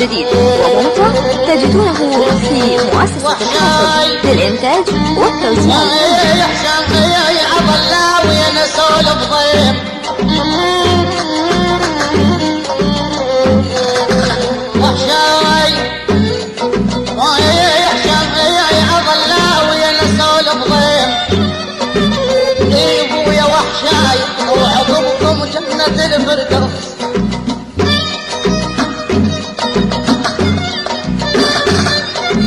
جديد وممتع تجدونه في مؤسسة الحافظ للإنتاج والتوزيع. وعقبكم جنة الفردوس.